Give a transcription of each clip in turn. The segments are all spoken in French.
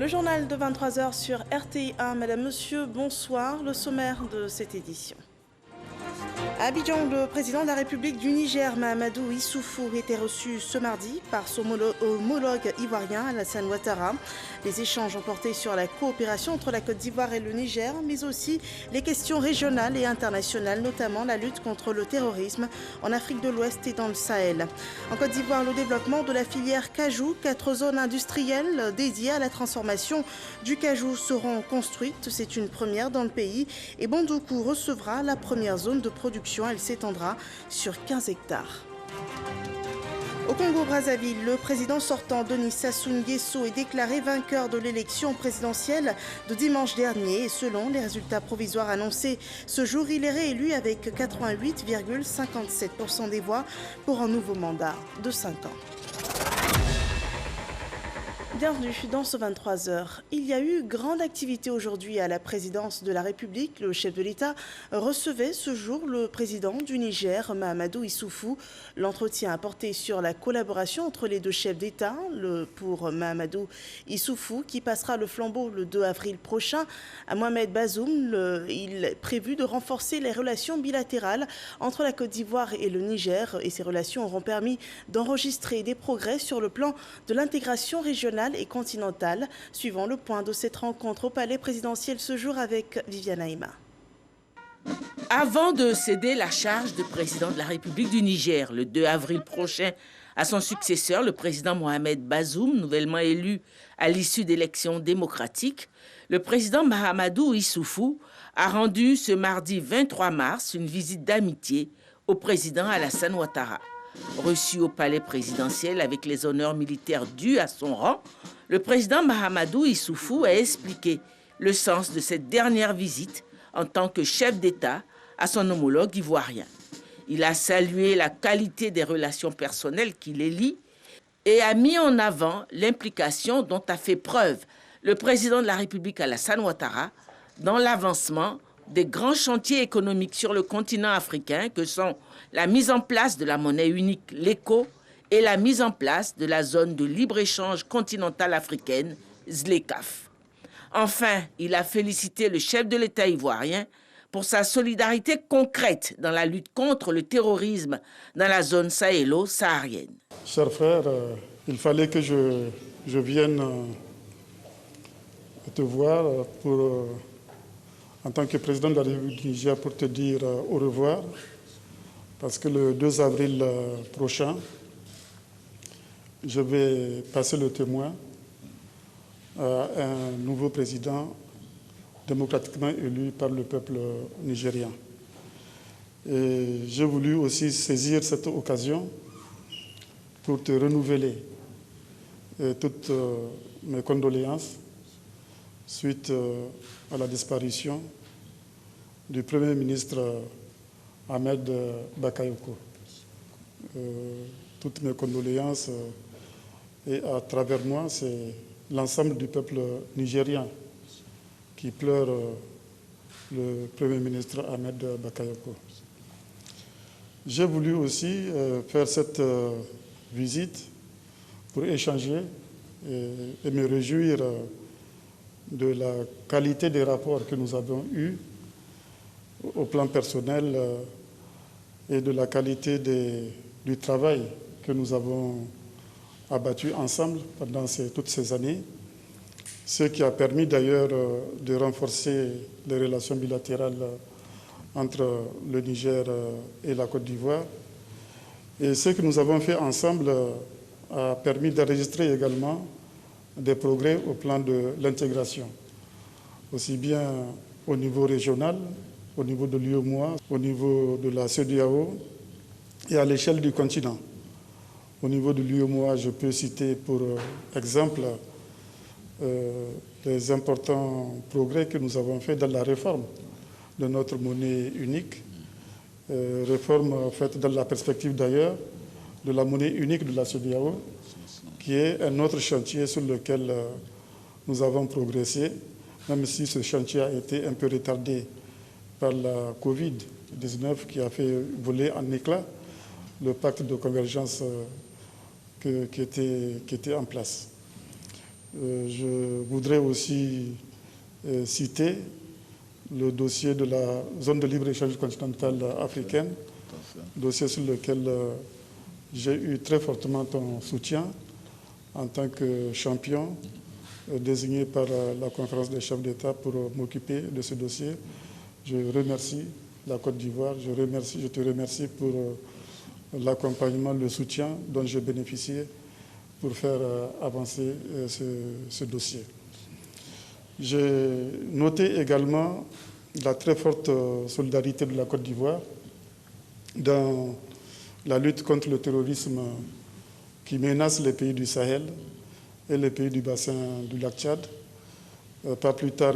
journal de 23 heures sur RTI1. Madame, Monsieur, bonsoir. Le sommaire de cette édition. À Abidjan, le président de la République du Niger, Mahamadou Issoufou, était reçu ce mardi par son homologue ivoirien, Alassane Ouattara. Les échanges ont porté sur la coopération entre la Côte d'Ivoire et le Niger, mais aussi les questions régionales et internationales, notamment la lutte contre le terrorisme en Afrique de l'Ouest et dans le Sahel. En Côte d'Ivoire, le développement de la filière cajou, 4 zones industrielles dédiées à la transformation du cajou seront construites. C'est une première dans le pays et Bondoukou recevra la première zone de production. Elle s'étendra sur 15 hectares. Au Congo-Brazzaville, le président sortant Denis Sassou Nguesso est déclaré vainqueur de l'élection présidentielle de dimanche dernier. Et selon les résultats provisoires annoncés ce jour, il est réélu avec 88,57% des voix pour un nouveau mandat de 5 ans. Bienvenue dans ce 23 heures. Il y a eu grande activité aujourd'hui à la présidence de la République. Le chef de l'État recevait ce jour le président du Niger, Mahamadou Issoufou. L'entretien a porté sur la collaboration entre les deux chefs d'État. Pour Mahamadou Issoufou, qui passera le flambeau le 2 avril prochain à Mohamed Bazoum, il est prévu de renforcer les relations bilatérales entre la Côte d'Ivoire et le Niger. Et ces relations auront permis d'enregistrer des progrès sur le plan de l'intégration régionale et continentale, suivant le point de cette rencontre au palais présidentiel ce jour avec Viviane Aïma. Avant de céder la charge de président de la République du Niger le 2 avril prochain à son successeur, le président Mohamed Bazoum, nouvellement élu à l'issue d'élections démocratiques, le président Mahamadou Issoufou a rendu ce mardi 23 mars une visite d'amitié au président Alassane Ouattara. Reçu au palais présidentiel avec les honneurs militaires dus à son rang, le président Mahamadou Issoufou a expliqué le sens de cette dernière visite en tant que chef d'État à son homologue ivoirien. Il a salué la qualité des relations personnelles qui les lient et a mis en avant l'implication dont a fait preuve le président de la République Alassane Ouattara dans l'avancement des grands chantiers économiques sur le continent africain que sont la mise en place de la monnaie unique, l'ECO, et la mise en place de la zone de libre-échange continentale africaine, ZLECAf. Enfin, il a félicité le chef de l'État ivoirien pour sa solidarité concrète dans la lutte contre le terrorisme dans la zone sahélo-saharienne. Chers frères, il fallait que je vienne te voir en tant que président de la République du Niger pour te dire au revoir. Parce que le 2 avril prochain, je vais passer le témoin à un nouveau président démocratiquement élu par le peuple nigérien. Et j'ai voulu aussi saisir cette occasion pour te renouveler toutes mes condoléances suite à la disparition du Premier ministre Ahmed Bakayoko. Toutes mes condoléances et à travers moi, c'est l'ensemble du peuple nigérien qui pleure le Premier ministre Ahmed Bakayoko. J'ai voulu aussi faire cette visite pour échanger et me réjouir de la qualité des rapports que nous avons eus au plan personnel et de la qualité du travail que nous avons abattu ensemble pendant toutes ces années, ce qui a permis d'ailleurs de renforcer les relations bilatérales entre le Niger et la Côte d'Ivoire. Et ce que nous avons fait ensemble a permis d'enregistrer également des progrès au plan de l'intégration, aussi bien au niveau régional, au niveau de l'UEMOA, au niveau de la CEDEAO et à l'échelle du continent. Au niveau de l'UEMOA, je peux citer pour exemple les importants progrès que nous avons faits dans la réforme de notre monnaie unique, réforme faite dans la perspective d'ailleurs de la monnaie unique de la CEDEAO, qui est un autre chantier sur lequel nous avons progressé, même si ce chantier a été un peu retardé par la Covid-19 qui a fait voler en éclats le pacte de convergence qui était en place. Je voudrais aussi citer le dossier de la zone de libre-échange continentale africaine, dossier sur lequel j'ai eu très fortement ton soutien en tant que champion désigné par la conférence des chefs d'État pour m'occuper de ce dossier. Je remercie la Côte d'Ivoire, je te remercie pour l'accompagnement, le soutien dont j'ai bénéficié pour faire avancer ce dossier. J'ai noté également la très forte solidarité de la Côte d'Ivoire dans la lutte contre le terrorisme qui menace les pays du Sahel et les pays du bassin du lac Tchad. Pas plus tard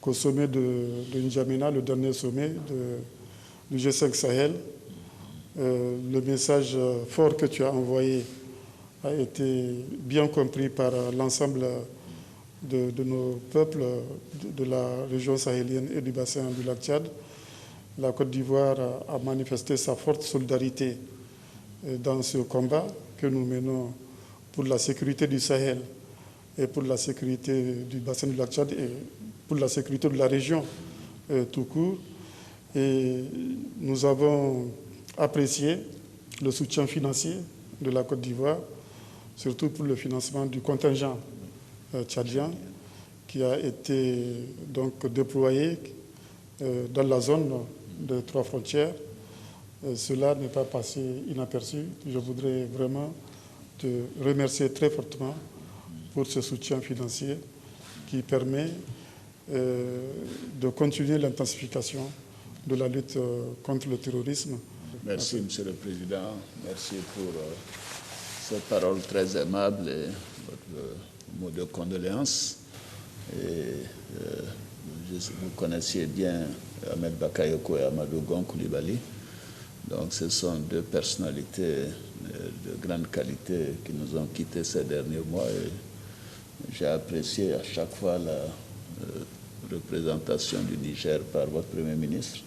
qu'au sommet de N'Djamena, le dernier sommet du G5 Sahel, le message fort que tu as envoyé a été bien compris par l'ensemble de nos peuples de la région sahélienne et du bassin du lac Tchad. La Côte d'Ivoire a manifesté sa forte solidarité dans ce combat que nous menons pour la sécurité du Sahel et pour la sécurité du bassin du lac Tchad et pour la sécurité de la région tout court. Et nous avons apprécié le soutien financier de la Côte d'Ivoire, surtout pour le financement du contingent tchadien qui a été donc déployé dans la zone de 3 frontières. Cela n'est pas passé inaperçu. Je voudrais vraiment te remercier très fortement pour ce soutien financier qui permet de continuer l'intensification de la lutte contre le terrorisme. Merci, Monsieur le Président. Merci pour ces paroles très aimables et votre mot de condoléances. Vous connaissiez bien Ahmed Bakayoko et Amadou Gon Coulibaly. Donc, ce sont 2 personnalités de grande qualité qui nous ont quittés ces derniers mois. Et j'ai apprécié à chaque fois la représentation du Niger par votre Premier ministre,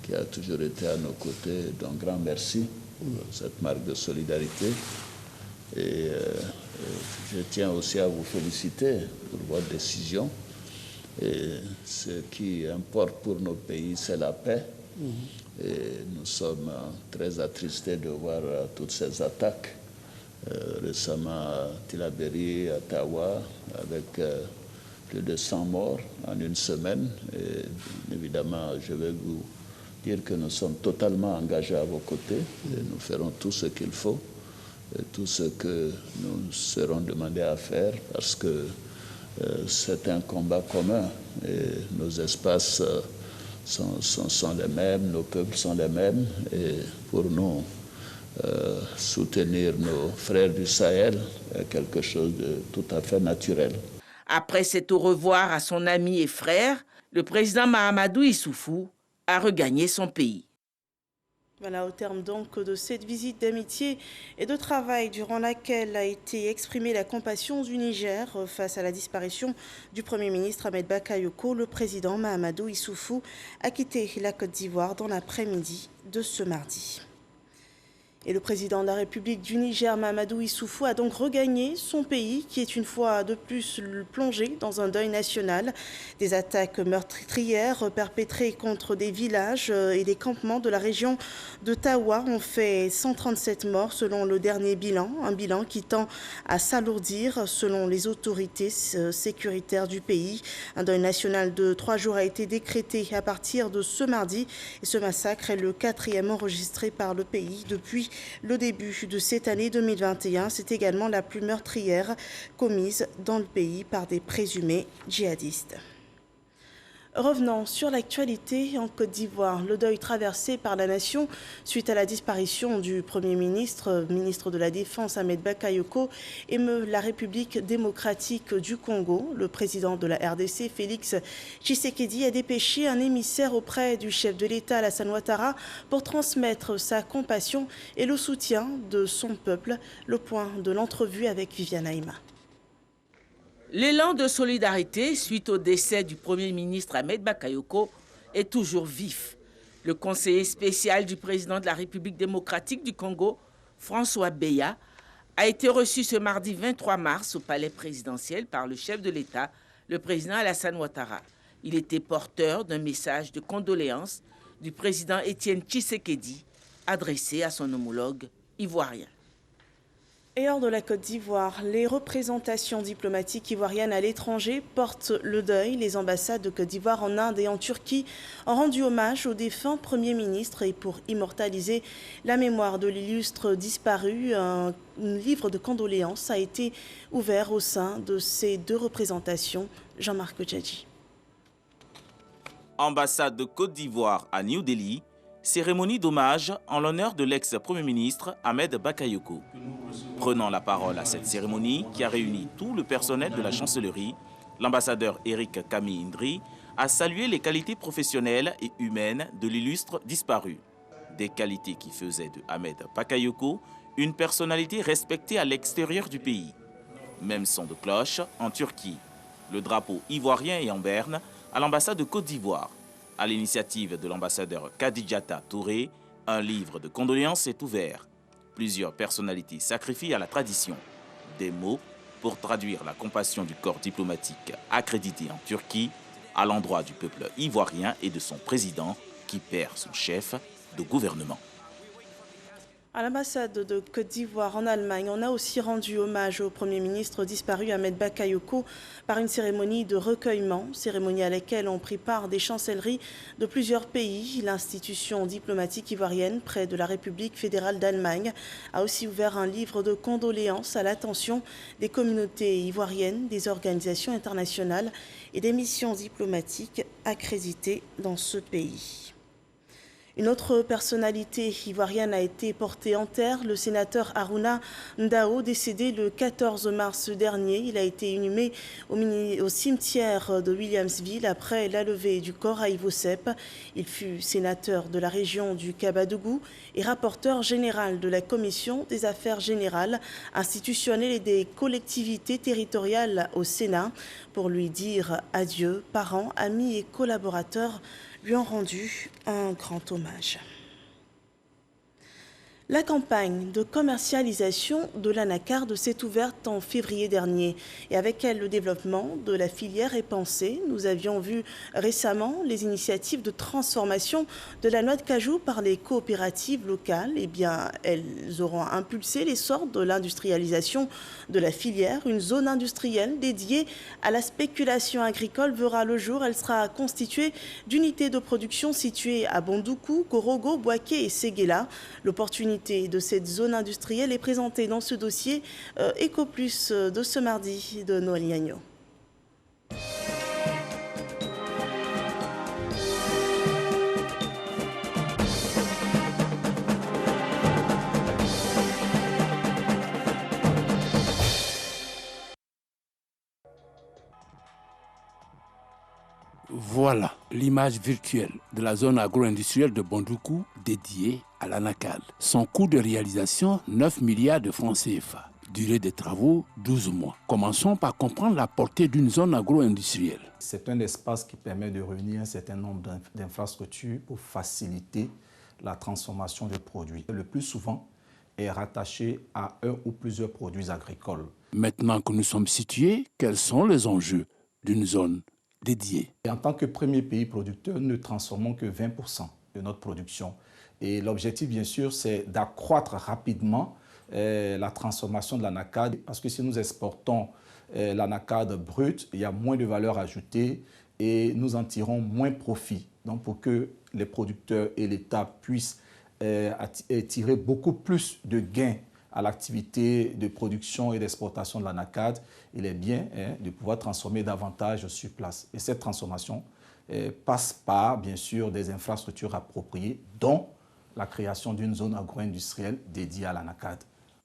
qui a toujours été à nos côtés. Donc, grand merci pour cette marque de solidarité. Et je tiens aussi à vous féliciter pour votre décision. Et ce qui importe pour nos pays, c'est la paix. Et nous sommes très attristés de voir toutes ces attaques. Récemment à Tillabéri, à Tawa, avec plus de 100 morts en une semaine. Et évidemment, je vais vous dire que nous sommes totalement engagés à vos côtés. Et nous ferons tout ce qu'il faut, et tout ce que nous serons demandés à faire, parce que c'est un combat commun. Et nos espaces sont les mêmes, nos peuples sont les mêmes. Et pour nous, soutenir nos frères du Sahel est quelque chose de tout à fait naturel. Après cet au revoir à son ami et frère, le président Mahamadou Issoufou a regagné son pays. Voilà, au terme donc de cette visite d'amitié et de travail durant laquelle a été exprimée la compassion du Niger face à la disparition du Premier ministre Ahmed Bakayoko, le président Mahamadou Issoufou a quitté la Côte d'Ivoire dans l'après-midi de ce mardi. Et le président de la République du Niger, Mahamadou Issoufou, a donc regagné son pays qui est une fois de plus plongé dans un deuil national. Des attaques meurtrières perpétrées contre des villages et des campements de la région de Tawa ont fait 137 morts selon le dernier bilan. Un bilan qui tend à s'alourdir selon les autorités sécuritaires du pays. Un deuil national de 3 jours a été décrété à partir de ce mardi. Et ce massacre est le 4e enregistré par le pays depuis le début de cette année 2021. C'est également la plus meurtrière commise dans le pays par des présumés djihadistes. Revenons sur l'actualité en Côte d'Ivoire. Le deuil traversé par la nation suite à la disparition du Premier ministre, ministre de la Défense Ahmed Bakayoko, émeut la République démocratique du Congo. Le président de la RDC, Félix Tshisekedi, a dépêché un émissaire auprès du chef de l'État, Alassane Ouattara, pour transmettre sa compassion et le soutien de son peuple. Le point de l'entrevue avec Viviane Aïma. L'élan de solidarité suite au décès du Premier ministre Ahmed Bakayoko est toujours vif. Le conseiller spécial du président de la République démocratique du Congo, François Beya, a été reçu ce mardi 23 mars au palais présidentiel par le chef de l'État, le président Alassane Ouattara. Il était porteur d'un message de condoléances du président Étienne Tshisekedi adressé à son homologue ivoirien. Et hors de la Côte d'Ivoire, les représentations diplomatiques ivoiriennes à l'étranger portent le deuil. Les ambassades de Côte d'Ivoire en Inde et en Turquie ont rendu hommage au défunt Premier ministre et pour immortaliser la mémoire de l'illustre disparu, un livre de condoléances a été ouvert au sein de ces deux représentations. Jean-Marc Djadji. Ambassade de Côte d'Ivoire à New Delhi, cérémonie d'hommage en l'honneur de l'ex-premier ministre Ahmed Bakayoko. Prenant la parole à cette cérémonie qui a réuni tout le personnel de la chancellerie, l'ambassadeur Eric Kami Indri a salué les qualités professionnelles et humaines de l'illustre disparu. Des qualités qui faisaient de Ahmed Bakayoko une personnalité respectée à l'extérieur du pays. Même son de cloche en Turquie. Le drapeau ivoirien est en berne à l'ambassade de Côte d'Ivoire. À l'initiative de l'ambassadeur Kadijata Touré, un livre de condoléances est ouvert. Plusieurs personnalités sacrifient à la tradition. Des mots pour traduire la compassion du corps diplomatique accrédité en Turquie à l'endroit du peuple ivoirien et de son président qui perd son chef de gouvernement. À l'ambassade de Côte d'Ivoire en Allemagne, on a aussi rendu hommage au Premier ministre disparu Ahmed Bakayoko par une cérémonie de recueillement, cérémonie à laquelle ont pris part des chancelleries de plusieurs pays. L'institution diplomatique ivoirienne près de la République fédérale d'Allemagne a aussi ouvert un livre de condoléances à l'attention des communautés ivoiriennes, des organisations internationales et des missions diplomatiques accréditées dans ce pays. Une autre personnalité ivoirienne a été portée en terre, le sénateur Harouna Ndao, décédé le 14 mars dernier. Il a été inhumé au cimetière de Williamsville après la levée du corps à Ivosep. Il fut sénateur de la région du Kabadougou et rapporteur général de la Commission des affaires générales, institutionnelles et des collectivités territoriales au Sénat. Pour lui dire adieu, parents, amis et collaborateurs lui ont rendu un grand hommage. La campagne de commercialisation de l'anacarde s'est ouverte en février dernier et avec elle le développement de la filière est pensé. Nous avions vu récemment les initiatives de transformation de la noix de cajou par les coopératives locales. Eh bien, elles auront impulsé l'essor de l'industrialisation de la filière. Une zone industrielle dédiée à la spéculation agricole verra le jour. Elle sera constituée d'unités de production situées à Bondoukou, Gorogo, Boaké et Séguéla. L'opportunité de cette zone industrielle est présentée dans ce dossier Ecoplus de ce mardi de Noël Gagnon. Voilà l'image virtuelle de la zone agro-industrielle de Bondoukou dédiée à l'anacarde. Son coût de réalisation, 9 milliards de francs CFA. Durée des travaux, 12 mois. Commençons par comprendre la portée d'une zone agro-industrielle. C'est un espace qui permet de réunir un certain nombre d'infrastructures pour faciliter la transformation des produits. Le plus souvent est rattaché à un ou plusieurs produits agricoles. Maintenant que nous sommes situés, quels sont les enjeux d'une zone dédiée? Et en tant que premier pays producteur, nous ne transformons que 20% de notre production. Et l'objectif, bien sûr, c'est d'accroître rapidement la transformation de l'anacarde. Parce que si nous exportons l'anacarde brute, il y a moins de valeur ajoutée et nous en tirons moins profit. Donc, pour que les producteurs et l'État puissent tirer beaucoup plus de gains à l'activité de production et d'exportation de l'anacarde, il est bien de pouvoir transformer davantage sur place. Et cette transformation passe par, bien sûr, des infrastructures appropriées, dont la création d'une zone agro-industrielle dédiée à l'anacarde.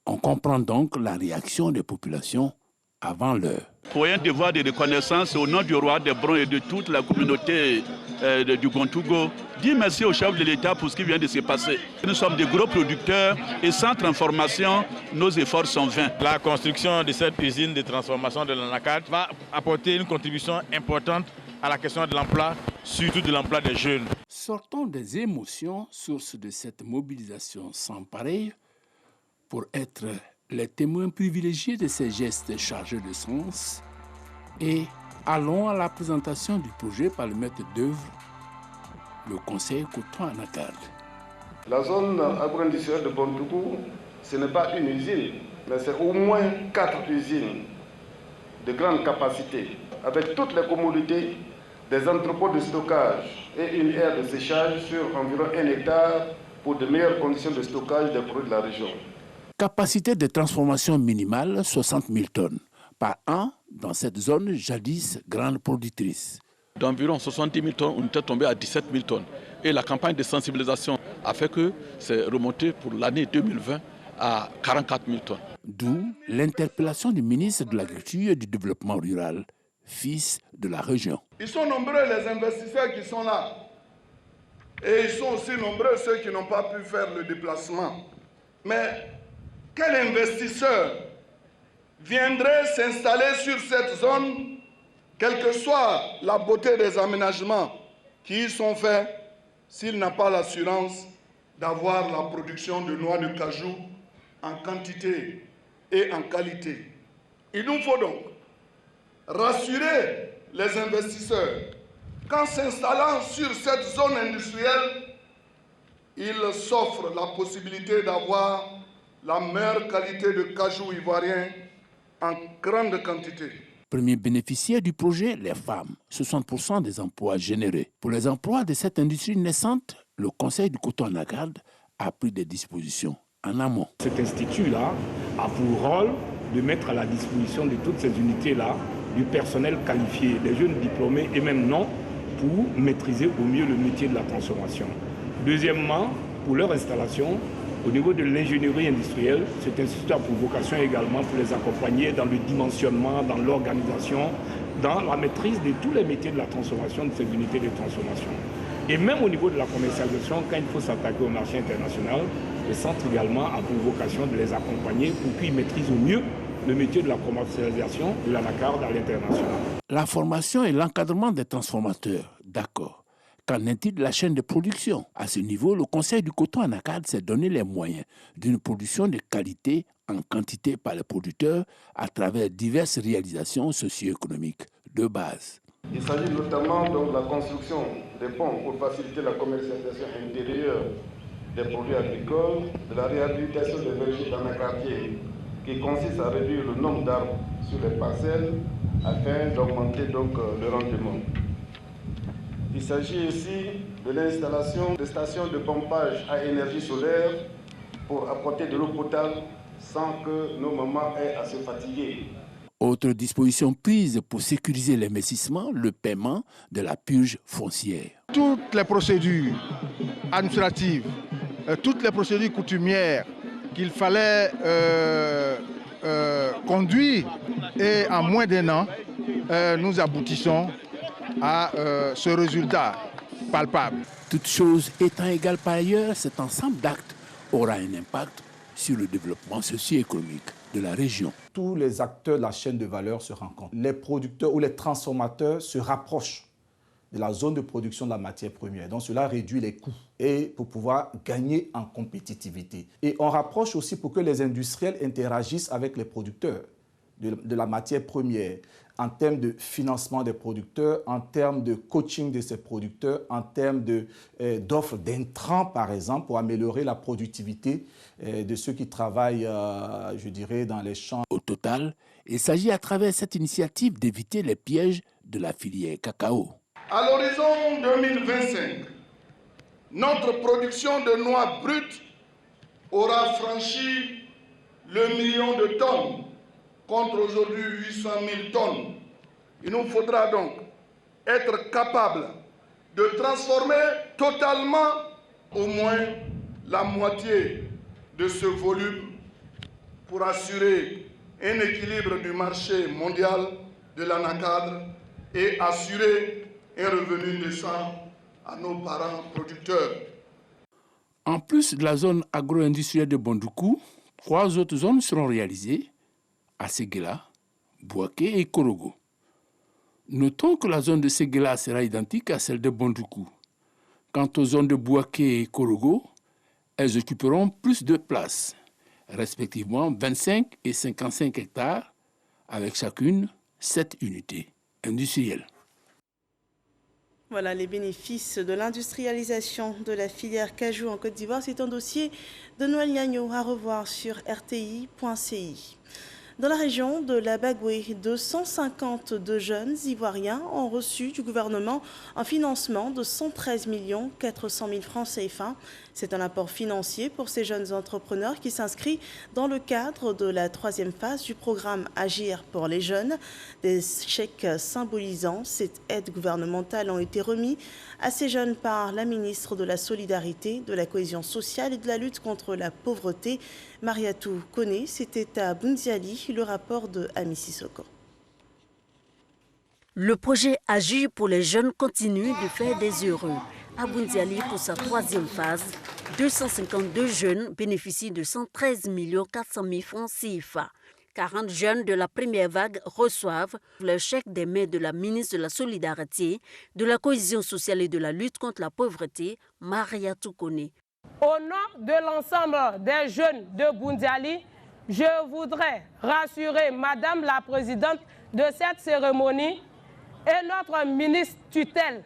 On comprend donc la réaction des populations avant l'heure. Pour un devoir de reconnaissance au nom du roi des Brons et de toute la communauté du Gontougo, dire merci au chef de l'État pour ce qui vient de se passer. Nous sommes des gros producteurs et sans transformation, nos efforts sont vains. La construction de cette usine de transformation de l'anacarde va apporter une contribution importante à la question de l'emploi, surtout de l'emploi des jeunes. Sortons des émotions, source de cette mobilisation sans pareille, pour être les témoins privilégiés de ces gestes chargés de sens, et allons à la présentation du projet par le maître d'œuvre, le conseil Coton-Anacad. La zone agro-industrielle de Bondoukou, ce n'est pas une usine, mais c'est au moins 4 usines de grande capacité, avec toutes les commodités, des entrepôts de stockage et une aire de séchage sur environ 1 hectare pour de meilleures conditions de stockage des produits de la région. Capacité de transformation minimale, 60 000 tonnes par an dans cette zone jadis grande productrice. D'environ 70 000 tonnes, on était tombé à 17 000 tonnes. Et la campagne de sensibilisation a fait que c'est remonté pour l'année 2020 à 44 000 tonnes. D'où l'interpellation du ministre de l'Agriculture et du Développement rural, fils de la région. Ils sont nombreux les investisseurs qui sont là. Et ils sont aussi nombreux ceux qui n'ont pas pu faire le déplacement. Mais quel investisseur viendrait s'installer sur cette zone, quelle que soit la beauté des aménagements qui y sont faits, s'il n'a pas l'assurance d'avoir la production de noix de cajou en quantité et en qualité? Il nous faut donc rassurer les investisseurs qu'en s'installant sur cette zone industrielle, ils s'offrent la possibilité d'avoir la meilleure qualité de cajou ivoirien en grande quantité. Premier bénéficiaire du projet, les femmes. 60% des emplois générés. Pour les emplois de cette industrie naissante, le Conseil du Coton-Anacad a pris des dispositions en amont. Cet institut-là a pour rôle de mettre à la disposition de toutes ces unités-là du personnel qualifié, des jeunes diplômés et même non, pour maîtriser au mieux le métier de la transformation. Deuxièmement, pour leur installation, au niveau de l'ingénierie industrielle, cet institut a pour vocation également pour les accompagner dans le dimensionnement, dans l'organisation, dans la maîtrise de tous les métiers de la transformation, de ces unités de transformation. Et même au niveau de la commercialisation, quand il faut s'attaquer au marché international, le centre également a pour vocation de les accompagner pour qu'ils maîtrisent au mieux le métier de la commercialisation de l'anacarde à l'international. La formation et l'encadrement des transformateurs, d'accord. Qu'en est-il de la chaîne de production? À ce niveau, le Conseil du Coton-Anacad s'est donné les moyens d'une production de qualité en quantité par les producteurs à travers diverses réalisations socio-économiques de base. Il s'agit notamment de la construction des ponts pour faciliter la commercialisation intérieure des produits agricoles, de la réhabilitation des vergers d'anacardiers qui consiste à réduire le nombre d'arbres sur les parcelles afin d'augmenter donc le rendement. Il s'agit aussi de l'installation de stations de pompage à énergie solaire pour apporter de l'eau potable sans que nos mamans aient à se fatiguer. Autre disposition prise pour sécuriser l'investissement, le paiement de la purge foncière. Toutes les procédures administratives, toutes les procédures coutumières qu'il fallait conduire et en moins d'1 an, nous aboutissons à ce résultat palpable. Toutes choses étant égales par ailleurs, cet ensemble d'actes aura un impact sur le développement socio-économique de la région. Tous les acteurs de la chaîne de valeur se rencontrent. Les producteurs ou les transformateurs se rapprochent de la zone de production de la matière première. Donc cela réduit les coûts et pour pouvoir gagner en compétitivité. Et on rapproche aussi pour que les industriels interagissent avec les producteurs de la matière première en termes de financement des producteurs, en termes de coaching de ces producteurs, en termes d'offres d'intrants, par exemple, pour améliorer la productivité de ceux qui travaillent, je dirais, dans les champs. Au total, il s'agit à travers cette initiative d'éviter les pièges de la filière cacao. À l'horizon 2025, notre production de noix brutes aura franchi le 1 million de tonnes, contre aujourd'hui 800 000 tonnes. Il nous faudra donc être capable de transformer totalement au moins la moitié de ce volume pour assurer un équilibre du marché mondial de l'anacarde et assurer un revenu décent à nos parents producteurs. En plus de la zone agro-industrielle de Bondoukou, 3 autres zones seront réalisées à Séguéla, Bouaké et Korogo. Notons que la zone de Séguéla sera identique à celle de Bondoukou. Quant aux zones de Bouaké et Korogo, elles occuperont plus de place. respectivement 25 et 55 hectares, avec chacune 7 unités industrielles. Voilà les bénéfices de l'industrialisation de la filière cajou en Côte d'Ivoire. C'est un dossier de Noël Gagnon à revoir sur rti.ci. Dans la région de la Bagoué, 252 jeunes Ivoiriens ont reçu du gouvernement un financement de 113 400 000 francs CFA. C'est un apport financier pour ces jeunes entrepreneurs qui s'inscrit dans le cadre de la 3e phase du programme Agir pour les jeunes. Des chèques symbolisant cette aide gouvernementale ont été remis à ces jeunes par la ministre de la Solidarité, de la Cohésion sociale et de la lutte contre la pauvreté, Mariatou Koné. C'était à Bunziali, le rapport de Ami Sissoko. Le projet Agir pour les jeunes continue de faire des heureux. À Bunziali, pour sa 3e phase, 252 jeunes bénéficient de 113 400 000 francs CFA. 40 jeunes de la première vague reçoivent le chèque des mains de la ministre de la Solidarité, de la Cohésion sociale et de la lutte contre la pauvreté, Mariatou Koné. Au nom de l'ensemble des jeunes de Bunziali, je voudrais rassurer Madame la Présidente de cette cérémonie et notre ministre tutelle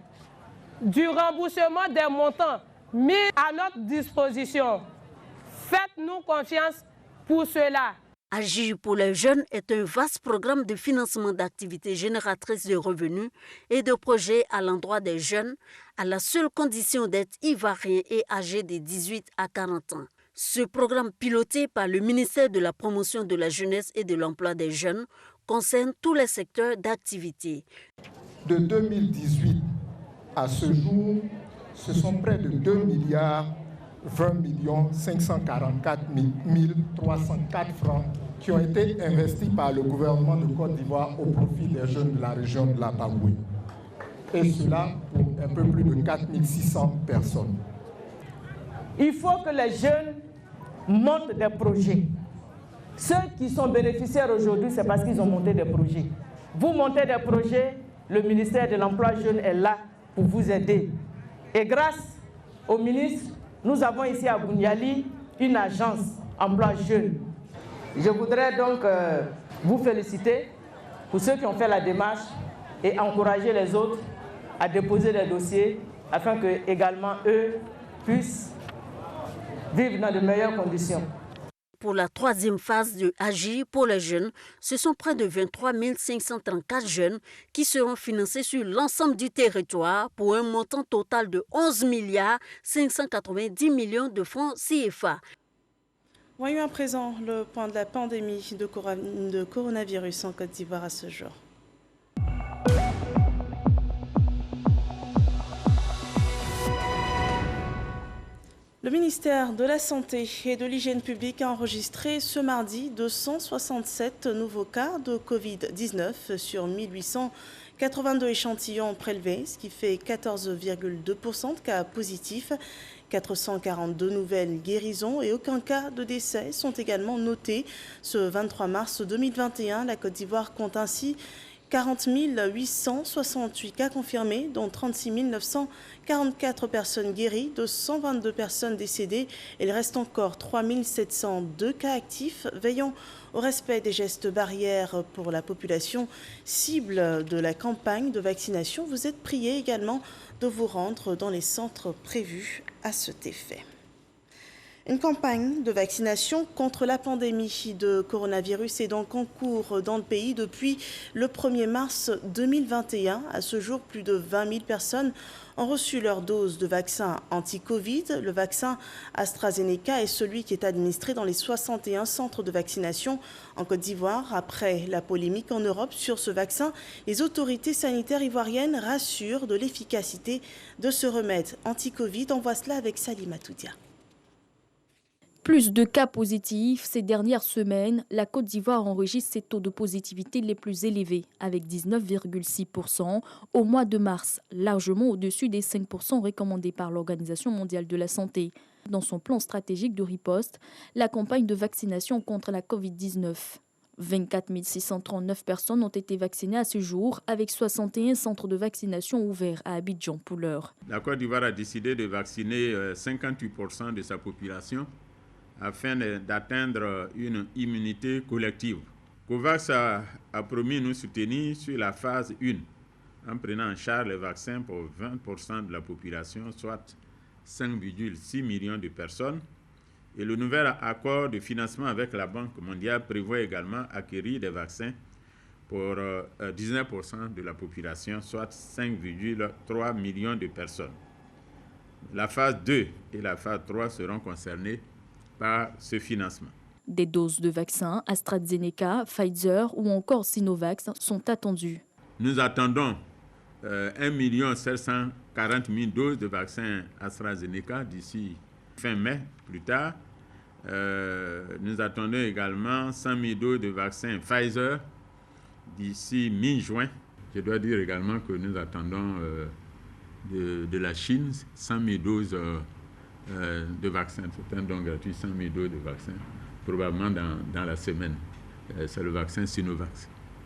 du remboursement des montants mis à notre disposition. Faites-nous confiance pour cela. Agir pour les jeunes est un vaste programme de financement d'activités génératrices de revenus et de projets à l'endroit des jeunes, à la seule condition d'être ivoiriens et âgés de 18 à 40 ans. Ce programme piloté par le ministère de la Promotion de la Jeunesse et de l'Emploi des Jeunes concerne tous les secteurs d'activité. De 2018 à ce jour, ce sont près de 2 milliards 20 544 304 francs qui ont été investis par le gouvernement de Côte d'Ivoire au profit des jeunes de la région de la Bagoué. Et cela pour un peu plus de 4 600 personnes. Il faut que les jeunes montent des projets. Ceux qui sont bénéficiaires aujourd'hui, c'est parce qu'ils ont monté des projets. Vous montez des projets, le ministère de l'Emploi jeune est là pour vous aider. Et grâce au ministre, nous avons ici à Bunziali une agence emploi jeune. Je voudrais donc vous féliciter pour ceux qui ont fait la démarche et encourager les autres à déposer des dossiers afin que également eux puissent vivre dans de meilleures conditions. Pour la 3e phase de Agir pour les jeunes, ce sont près de 23 534 jeunes qui seront financés sur l'ensemble du territoire pour un montant total de 11 590 millions de francs CFA. Voyons à présent le point de la pandémie de coronavirus en Côte d'Ivoire à ce jour. Le ministère de la Santé et de l'Hygiène publique a enregistré ce mardi 267 nouveaux cas de Covid-19 sur 1882 échantillons prélevés, ce qui fait 14,2% de cas positifs. 442 nouvelles guérisons et aucun cas de décès sont également notés. Ce 23 mars 2021, la Côte d'Ivoire compte ainsi 40 868 cas confirmés, dont 36 944 personnes guéries, 222 personnes décédées. Il reste encore 3 702 cas actifs. Veillons au respect des gestes barrières pour la population cible de la campagne de vaccination. Vous êtes priés également de vous rendre dans les centres prévus à cet effet. Une campagne de vaccination contre la pandémie de coronavirus est donc en cours dans le pays depuis le 1er mars 2021. À ce jour, plus de 20 000 personnes ont reçu leur dose de vaccin anti-Covid. Le vaccin AstraZeneca est celui qui est administré dans les 61 centres de vaccination en Côte d'Ivoire. Après la polémique en Europe sur ce vaccin, les autorités sanitaires ivoiriennes rassurent de l'efficacité de ce remède anti-Covid. On voit cela avec Salima Toudia. Plus de cas positifs ces dernières semaines, la Côte d'Ivoire enregistre ses taux de positivité les plus élevés, avec 19,6% au mois de mars, largement au-dessus des 5% recommandés par l'Organisation mondiale de la santé. Dans son plan stratégique de riposte, la campagne de vaccination contre la Covid-19. 24 639 personnes ont été vaccinées à ce jour, avec 61 centres de vaccination ouverts à Abidjan pour l'heure. La Côte d'Ivoire a décidé de vacciner 58% de sa population afin d'atteindre une immunité collective. COVAX a promis nous soutenir sur la phase 1 en prenant en charge les vaccins pour 20% de la population, soit 5,6 millions de personnes. Et le nouvel accord de financement avec la Banque mondiale prévoit également acquérir des vaccins pour 19% de la population, soit 5,3 millions de personnes. La phase 2 et la phase 3 seront concernées par ce financement. Des doses de vaccins AstraZeneca, Pfizer ou encore Sinovac sont attendues. Nous attendons 1 740 000 doses de vaccins AstraZeneca d'ici fin mai, plus tard. Nous attendons également 100 000 doses de vaccins Pfizer d'ici mi-juin. Je dois dire également que nous attendons de la Chine 100 000 doses de vaccins. C'est un don gratuit, 100 000 doses de vaccins, probablement dans la semaine. C'est le vaccin Sinovac.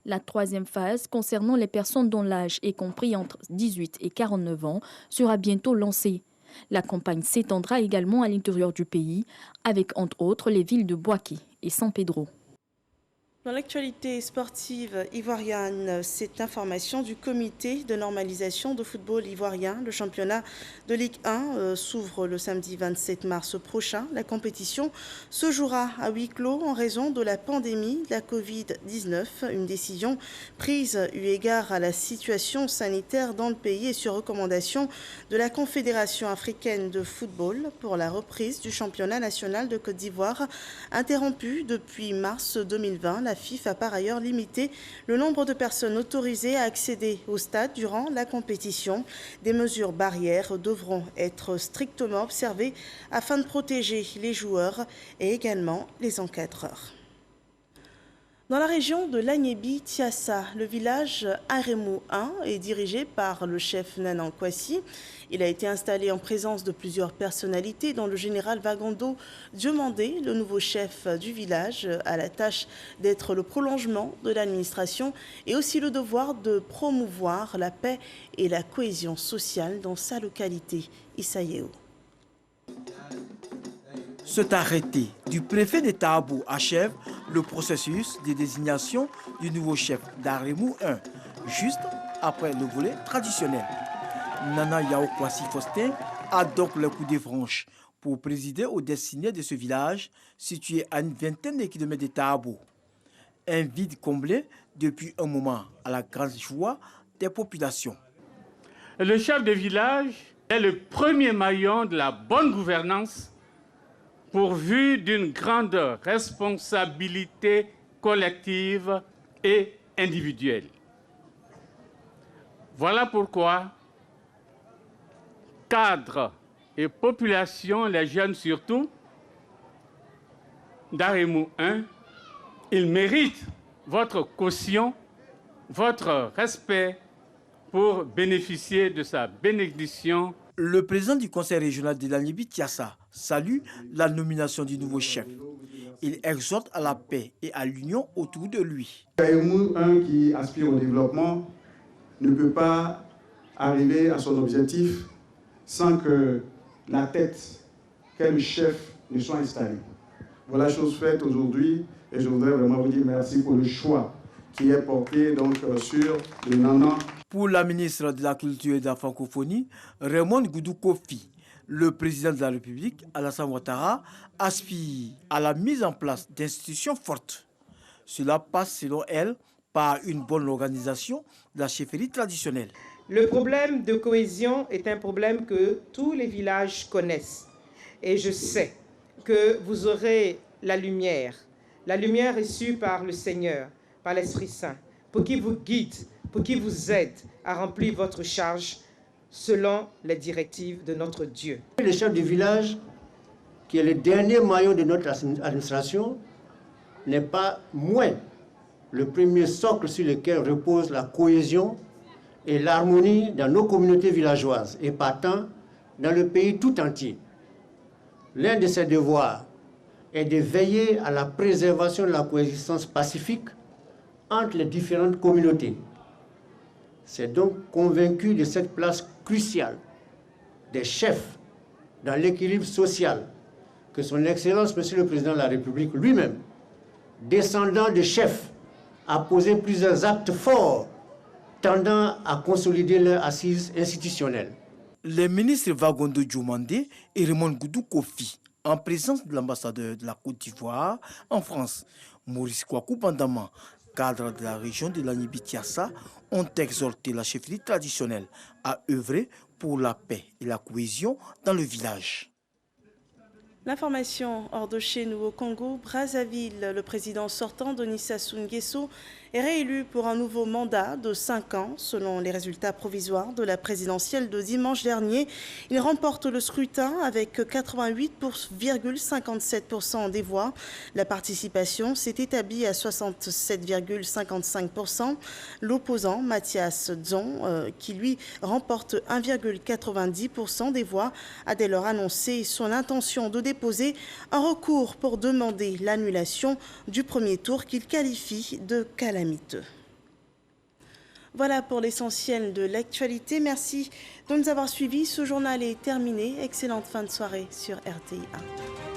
La troisième phase, concernant les personnes dont l'âge est compris entre 18 et 49 ans, sera bientôt lancée. La campagne s'étendra également à l'intérieur du pays, avec entre autres les villes de Bouaké et San Pedro. Dans l'actualité sportive ivoirienne, cette information du comité de normalisation de football ivoirien. Le championnat de Ligue 1 s'ouvre le samedi 27 mars prochain. La compétition se jouera à huis clos en raison de la pandémie de la Covid-19. Une décision prise eu égard à la situation sanitaire dans le pays et sur recommandation de la Confédération africaine de football pour la reprise du championnat national de Côte d'Ivoire, interrompu depuis mars 2020. La FIFA a par ailleurs limité le nombre de personnes autorisées à accéder au stade durant la compétition. Des mesures barrières devront être strictement observées afin de protéger les joueurs et également les encadreurs. Dans la région de l'Agnébi-Tiassa, le village Aremou 1 est dirigé par le chef Nanan Kwasi. Il a été installé en présence de plusieurs personnalités, dont le général Vagando Diomandé, le nouveau chef du village, a la tâche d'être le prolongement de l'administration et aussi le devoir de promouvoir la paix et la cohésion sociale dans sa localité, Issaïéo. Cet arrêté du préfet de Taabou achève le processus de désignation du nouveau chef d'Aremou 1, juste après le volet traditionnel. Nana Yao Kwasi Faustin a donc le coup de franche pour présider aux destinées de ce village situé à une vingtaine de kilomètres de Taabou. Un vide comblé depuis un moment à la grande joie des populations. Le chef de village est le premier maillon de la bonne gouvernance pourvu d'une grande responsabilité collective et individuelle. Voilà pourquoi cadres et population, les jeunes surtout, d'Aremou 1, ils méritent votre caution, votre respect pour bénéficier de sa bénédiction. Le président du conseil régional de l'Agnébi-Tiassa salue la nomination du nouveau chef. Il exhorte à la paix et à l'union autour de lui. Aremou 1 qui aspire au développement ne peut pas arriver à son objectif sans que la tête, qu'est le chef, ne soit installée. Voilà chose faite aujourd'hui et je voudrais vraiment vous dire merci pour le choix qui est porté donc sur le Nana. Pour la ministre de la Culture et de la Francophonie, Raymond Goudou Kofi, le président de la République, Alassane Ouattara, aspire à la mise en place d'institutions fortes. Cela passe, selon elle, par une bonne organisation de la chefferie traditionnelle. Le problème de cohésion est un problème que tous les villages connaissent. Et je sais que vous aurez la lumière reçue par le Seigneur, par l'Esprit Saint, pour qu'il vous guide, pour qu'il vous aide à remplir votre charge selon les directives de notre Dieu. Le chef du village, qui est le dernier maillon de notre administration, n'est pas moins le premier socle sur lequel repose la cohésion et l'harmonie dans nos communautés villageoises et partant dans le pays tout entier. L'un de ses devoirs est de veiller à la préservation de la coexistence pacifique entre les différentes communautés. C'est donc convaincu de cette place cruciale des chefs dans l'équilibre social que son Excellence, Monsieur le Président de la République lui-même, descendant de chefs, a posé plusieurs actes forts tendant à consolider leur assise institutionnelle. Les ministres Vagondo Dioumandé et Raymond Goudou Kofi, en présence de l'ambassadeur de la Côte d'Ivoire en France, Maurice Kwaku Bandama, cadre de la région de l'Anibi-Tiassa, ont exhorté la chefferie traditionnelle à œuvrer pour la paix et la cohésion dans le village. L'information hors de chez nous au Congo, Brazzaville, le président sortant Denis Sassou Nguesso est réélu pour un nouveau mandat de 5 ans. Selon les résultats provisoires de la présidentielle de dimanche dernier, il remporte le scrutin avec 88,57% des voix. La participation s'est établie à 67,55%. L'opposant Mathias Dzon, qui lui remporte 1,90% des voix, a dès lors annoncé son intention de déposer un recours pour demander l'annulation du premier tour qu'il qualifie de calamiteux. Voilà pour l'essentiel de l'actualité. Merci de nous avoir suivis. Ce journal est terminé. Excellente fin de soirée sur RTI 1.